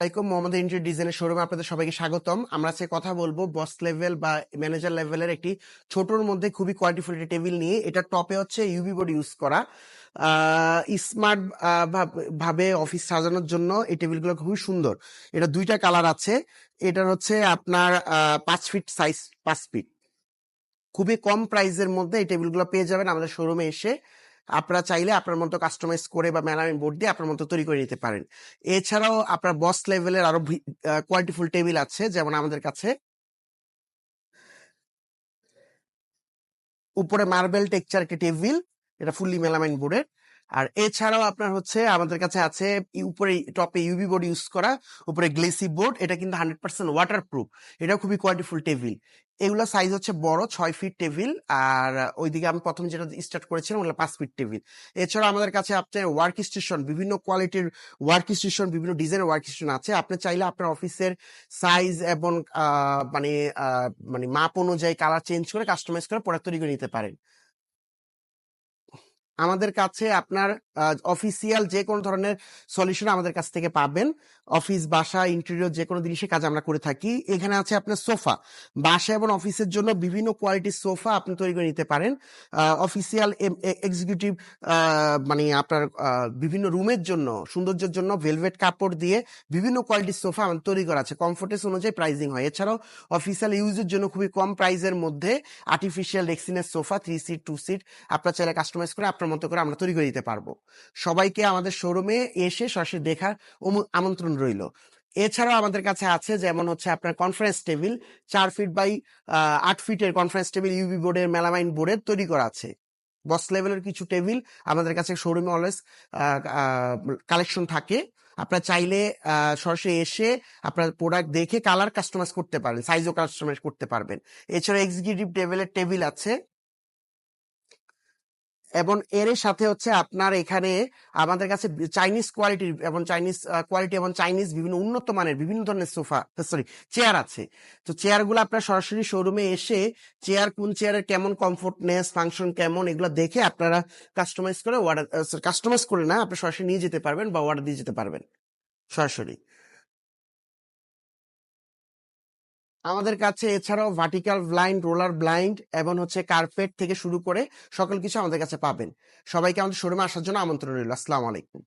Mohammad interior ডিজাইনের শোরুমে আপনাদের সবাইকে স্বাগতম। আমরা আজকে কথা বলবো বস লেভেল বা ম্যানেজার লেভেলের একটি ছোটর মধ্যে খুবই কোয়ালিটিফুল একটি টেবিল নিয়ে। এটা টপে হচ্ছে ইউভি বোর্ড ইউজ করা, স্মার্ট ভাবে অফিস সাজানোর জন্য এই টেবিলগুলো খুবই সুন্দর। এটা দুইটা কালার আছে। এটার হচ্ছে আপনার 5 ফিট সাইজ, 5 ফিট। খুবই কম প্রাইসের মধ্যে এই টেবিলগুলো পেয়ে যাবেন আমাদের শোরুমে এসে। আপনারা চাইলে আপনার মতো কাস্টমাইজ করে বা মেলামিন বোর্ড দিয়ে আপনার মতো তৈরি করে নিতে পারেন। এছাড়াও আপনার বস লেভেলের আরো কোয়ালিটিফুল টেবিল আছে, যেমন আমাদের কাছে উপরে মার্বেল টেক্সচার একটি টেবিল, এটা ফুললি মেলামাইন বোর্ডের। আর এছাড়াও আপনার হচ্ছে আমাদের কাছে আছে উপরে টপে ইউভি বোর্ড ইউজ করা, উপরে গ্লেসি বোর্ড, এটা কিন্তু 100% ওয়াটার প্রুফ। এটা খুবই কোয়ালিটিফুল টেবিল। এগুলো সাইজ হচ্ছে বড় 6 ফিট টেবিল, আর ওইদিকে আমি প্রথম যেটা স্টার্ট করেছিলাম ওগুলো 5 ফিট টেবিল। এছাড়াও আমাদের কাছে আপনার ওয়ার্ক স্টেশন, বিভিন্ন কোয়ালিটির ওয়ার্ক স্টেশন, বিভিন্ন ডিজাইনের ওয়ার্ক স্টেশন আছে। আপনি চাইলে আপনার অফিসের সাইজ এবং মানে মানে মাপ অনুযায়ী কালার চেঞ্জ করে কাস্টমাইজ করে প্রোডাক্ট তৈরি করে নিতে পারেন। আমাদের কাছে আপনার অফিসিয়াল যে কোনো ধরনের সলিউশন আমাদের কাছ থেকে পাবেন। অফিস, বাসা, ইন্টেরিয়র যে কোনো জিনিসের কাজ আমরা করে থাকি। এখানে আছে আপনার সোফা, বাসা এবং অফিসের জন্য বিভিন্ন কোয়ালিটির সোফা আপনি তৈরি করে নিতে পারেন। অফিসিয়াল এক্সিকিউটিভ মানে আপনার বিভিন্ন রুমের জন্য সৌন্দর্যের জন্য ভেলভেট কাপড় দিয়ে বিভিন্ন কোয়ালিটির সোফা আমাদের তৈরি করা আছে। কমফোর্টেস অনুযায়ী প্রাইসিং হয়। এছাড়াও অফিসিয়াল ইউজের জন্য খুবই কম প্রাইসের মধ্যে আর্টিফিশিয়াল রেক্সিনের সোফা 3 সিট 2 সিট আপনার চাইলে কাস্টমাইজ করে আপনার মতো করে আমরা তৈরি করে দিতে পারবো। সবাইকে আমাদের শোরুমে এসে সরাসরি দেখার আমন্ত্রণ রইল। এছাড়াও আমাদের কাছে আছে যেমন হচ্ছে আপনার কনফারেন্স টেবিল, 4 ফিট বাই 8 ফিটের কনফারেন্স টেবিল ইউভি বোর্ডের, মেলামাইন বোর্ডের তৈরি করা আছে। বস লেভেলের কিছু টেবিল আমাদের কাছে শোরুমে অলওয়েজ কালেকশন থাকে। আপনারা চাইলে সরাসরি এসে আপনার প্রোডাক্ট দেখে কালার কাস্টমাইজ করতে পারেন, সাইজও কাস্টমাইজ করতে পারবেন। এছাড়া এক্সিকিউটিভ টেবিলের টেবিল আছে, এবং এর সাথে হচ্ছে আপনার এখানে আমাদের কাছে চাইনিজ কোয়ালিটির এবং চাইনিজ কোয়ালিটি এবং চাইনিজ বিভিন্ন উন্নত মানের বিভিন্ন ধরনের সোফা, সরি, চেয়ার আছে। তো চেয়ারগুলো আপনার সরাসরি শোরুমে এসে চেয়ার, কোন চেয়ারের কেমন কমফোর্টনেস, ফাংশন কেমন, এগুলো দেখে আপনারা কাস্টমাইজ করে অর্ডার, কাস্টমাইজ করে না, আপনি সরাসরি নিয়ে যেতে পারবেন বা অর্ডার দিয়ে যেতে পারবেন সরাসরি আমাদের কাছে। এছাড়াও ভার্টিক্যাল ব্লাইন্ড, রোলার ব্লাইন্ড এবং হচ্ছে কার্পেট থেকে শুরু করে সকল কিছু আমাদের কাছে পাবেন। সবাইকে আমাদের শোরুমে আসার জন্য আমন্ত্রণ রইল। আসসালামু আলাইকুম।